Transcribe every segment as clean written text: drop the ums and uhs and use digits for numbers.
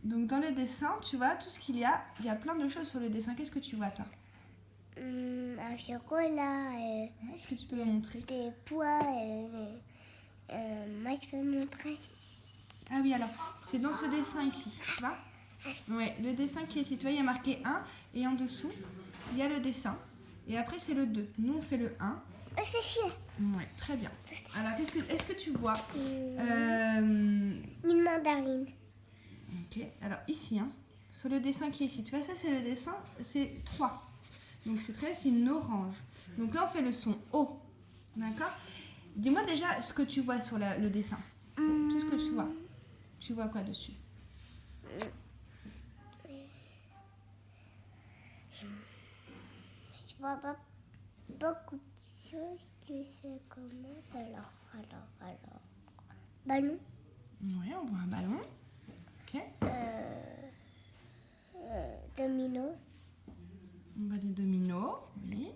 Donc dans le dessin, tu vois, tout ce qu'il y a plein de choses sur le dessin. Qu'est-ce que tu vois, toi? Un chocolat, Est-ce que tu peux me montrer? des pois. Moi, je peux montrer. Ah oui, alors, c'est dans ce dessin ici, tu vois? Ouais, le dessin qui est ici. Tu vois, il y a marqué 1 et en dessous, il y a le dessin. Et après, c'est le 2. Nous, on fait le 1. Oh, c'est chiant. Ouais, très bien. Alors, est-ce que tu vois Une mandarine. Ok, alors ici, hein, sur le dessin qui est ici, tu vois, ça c'est le dessin, c'est 3. Donc c'est très, c'est une orange. Donc là, on fait le son O. D'accord? Dis-moi déjà ce que tu vois sur le dessin. Tout ce que tu vois. Tu vois quoi dessus? Je vois pas beaucoup de choses que c'est comment. Alors. Ballon. Oui, on voit un ballon. Ok. Domino. On voit des dominos. Oui.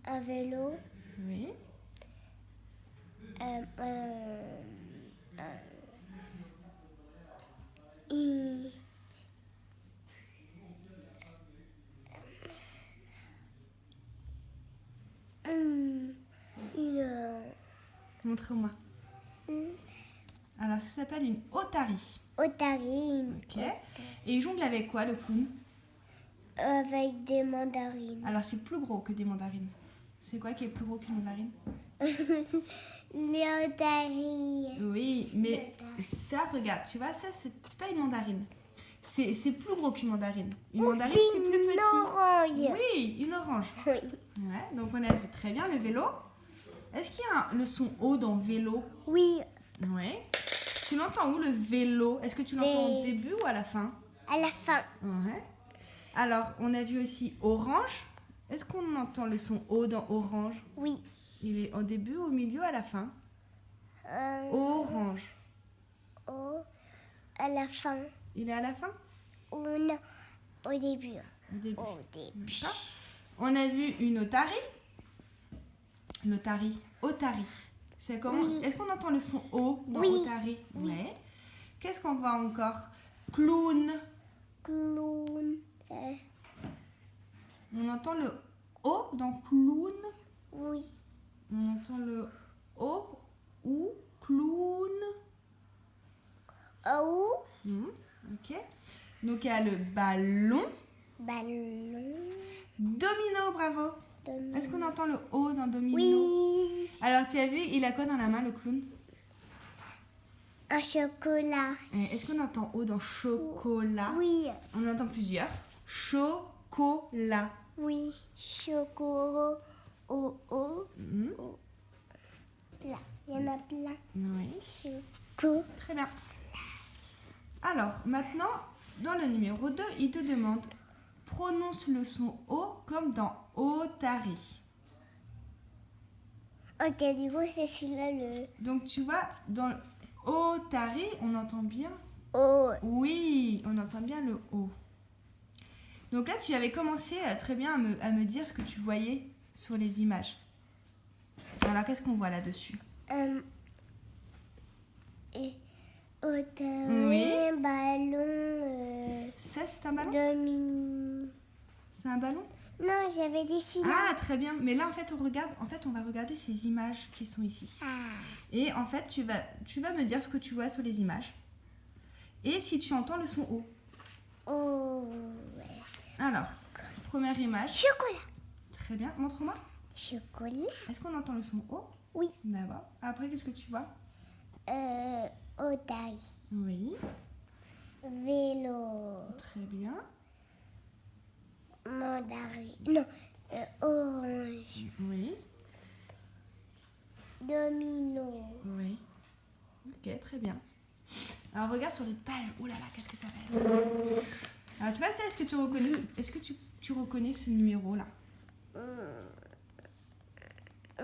Un vélo. Oui. Montre-moi. Alors, ça s'appelle une otarie. Otarine. Ok. Et il jongle avec quoi, le clown? Avec des mandarines. Alors, c'est plus gros que des mandarines. C'est quoi qui est plus gros qu'une mandarine? Les otaries. Oui, mais ça, regarde, tu vois, ça, c'est pas une mandarine. C'est plus gros qu'une mandarine. Une mandarine, c'est plus petit. Une orange. Oui, une orange. Oui. Ouais, donc on a vu très bien le vélo. Est-ce qu'il y a le son O dans vélo? Oui, Oui. Tu l'entends où, le vélo? Est-ce que tu l'entends au début ou à la fin? à la fin. Ouais. Alors, on a vu aussi orange. Est-ce qu'on entend le son O dans orange? Oui. Il est au début, au milieu, à la fin? Orange. À la fin. Il est à la fin? Ou non, au début. Au début. Au début. D'accord. On a vu une otarie. L'otarie. Otarie. C'est comment? Oui. Est-ce qu'on entend le son O dans Oui. otarie? Ouais. Qu'est-ce qu'on voit encore? Clown. Clown. On entend le O dans clown. Oui. On entend le O ou clown. Oh. Ok. Donc il y a le ballon. Ballon. Domino, bravo. Est-ce qu'on entend le O dans domino? Oui. Alors tu as vu, il a quoi dans la main, le clown? Un chocolat. Est-ce qu'on entend O dans chocolat? Oui. On en entend plusieurs. Chocolat. Oui. Chocolat. Oh. Là. Il y en a plein. Oui. Chocolat. Très bien. Alors, maintenant, dans le numéro 2, il te demande prononce le son O comme dans otarie. Ok, du coup, c'est celui-là le Donc, tu vois, dans otarie, on entend bien. O. Oui, on entend bien le O. Donc là, tu avais commencé très bien à me dire ce que tu voyais sur les images. Alors, qu'est-ce qu'on voit là-dessus? Otarie, Oui. ballon, Ça, c'est un ballon? C'est un ballon? Non, j'avais dit celui-là. Ah, très bien. Mais là, en fait, on va regarder ces images qui sont ici. Et en fait, tu vas me dire ce que tu vois sur les images. Et si tu entends le son O. Oh, ouais. Alors, première image. Chocolat. Très bien. Montre-moi. Chocolat. Est-ce qu'on entend le son O? Oui. D'abord. Après, qu'est-ce que tu vois? Otarie. Oui. Vélo. Très bien. Mandarine. Non, orange. Oui. Domino. Oui. Ok, très bien. Alors, regarde sur les pages. Oh là là, qu'est-ce que ça fait? Alors, tu vois ça? Est-ce que tu reconnais ce numéro-là?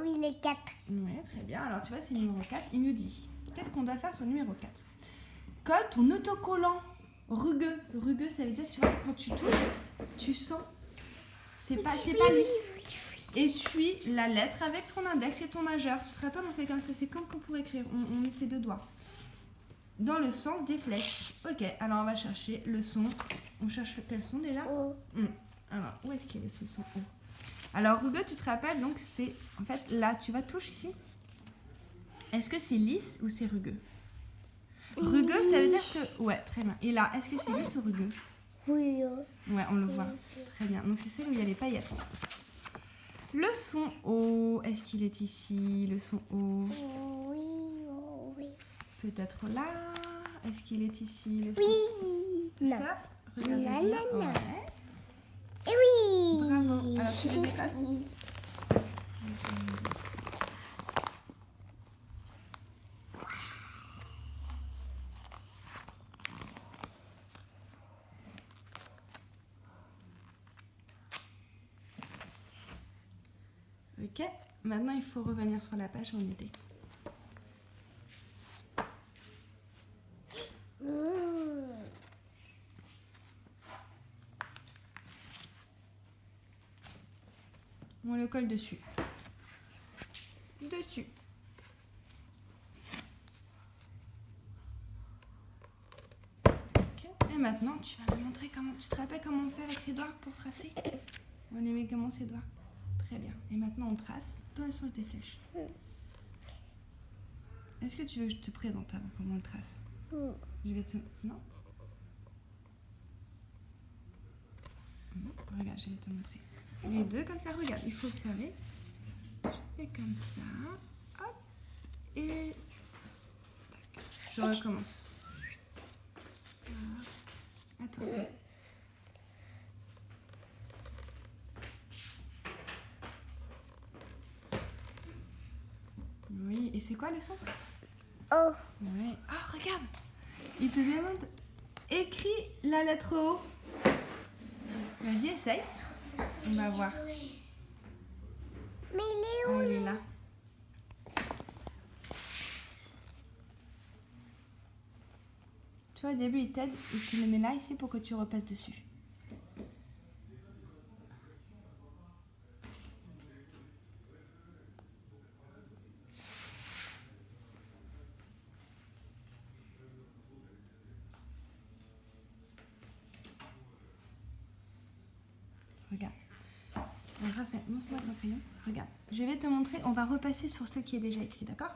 Oui, le 4. Oui, très bien. Alors, tu vois, c'est le numéro 4. Il nous dit, qu'est-ce qu'on doit faire sur le numéro 4? Colle ton autocollant rugueux. Rugueux, ça veut dire, tu vois, quand tu touches, tu sens. C'est pas lisse. Essuie la lettre avec ton index et ton majeur. Tu te rappelles, on fait comme ça. C'est comme pour écrire. On met ses deux doigts. dans le sens des flèches. Ok, alors on va chercher le son. On cherche quel son déjà? O. Alors, où est-ce qu'il est ce son O? Alors, rugueux, tu te rappelles, donc c'est en fait là, tu vois, touche ici. Est-ce que c'est lisse ou c'est rugueux? Rugueux, ça veut dire que... Ouais, très bien. Et là, est-ce que c'est lisse ou rugueux? Oui. Ouais, on le voit. Très bien. Donc, c'est celle où il y a les paillettes. Le son O, est-ce qu'il est ici, le son O? Oui. Peut-être là. Est-ce qu'il est ici, le son Oui. Non. Ça, regarde Non, bien. non, non. Ouais. Et oui. Bravo. Alors, tu le dépasses. Ok, maintenant il faut revenir sur la page où on était. On le colle dessus. Dessus. Ok, et maintenant tu vas me montrer comment. Tu te rappelles comment on fait avec ses doigts pour tracer? On les met comment ses doigts? Très bien. Et maintenant on trace dans le sens des flèches. Est-ce que tu veux que je te présente avant comment on le trace? Je vais te... Non? Regarde, je vais te montrer. Les deux comme ça, regarde, il faut observer. Je fais comme ça. Hop. Et... Tac. Je recommence. À toi. Oui, et c'est quoi le son? O. Ouais. Ah, regarde! Il te demande écris la lettre O. Vas-y, essaye. On va voir. Mais il est Ah, où? il est là. Tu vois, au début, il t'aide. Il te le met là, ici, pour que tu repasses dessus. Regarde. Raphaël, montre-moi ton crayon. Regarde. Je vais te montrer. On va repasser sur ce qui est déjà écrit, d'accord?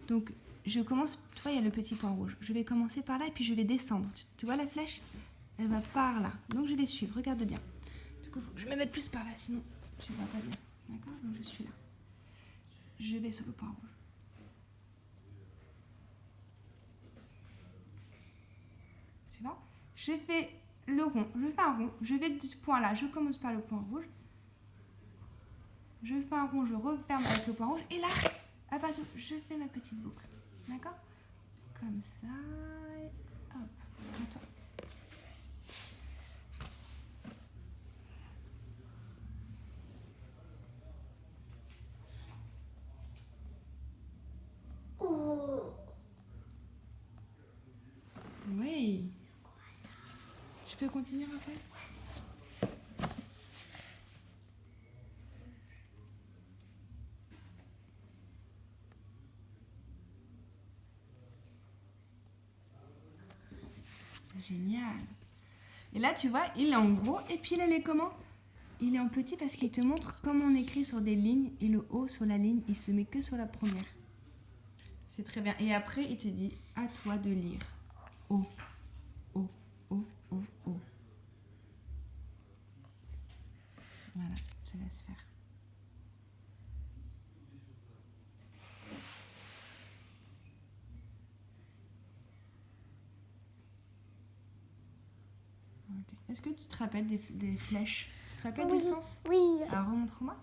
Donc, je commence. Tu vois, il y a le petit point rouge. Je vais commencer par là et puis je vais descendre. Tu vois la flèche? Elle va par là. Donc, je vais suivre. Regarde bien. Du coup, faut que je me mette plus par là, sinon tu ne vois pas bien. D'accord? Donc, je suis là. Je vais sur le point rouge. Tu vois? Je fais le rond. Je fais un rond. Je vais de ce point là. Je commence par le point rouge. Je fais un rond. Je referme avec le point rouge. Et là, à partir, je fais ma petite boucle. D'accord? Comme ça. Et hop. Attends. Oui. Tu peux continuer, Raphaël? Génial. Et là, tu vois, il est en gros. Et puis, il est comment? Il est en petit parce qu'il te montre comment on écrit sur des lignes. Et le O sur la ligne, il se met que sur la première. C'est très bien. Et après, il te dit, à toi de lire. O, O, O, O, O. Voilà, je te laisse faire. Okay. Est-ce que tu te rappelles des flèches? Tu te rappelles du sens? Oui. Alors, remontre-moi.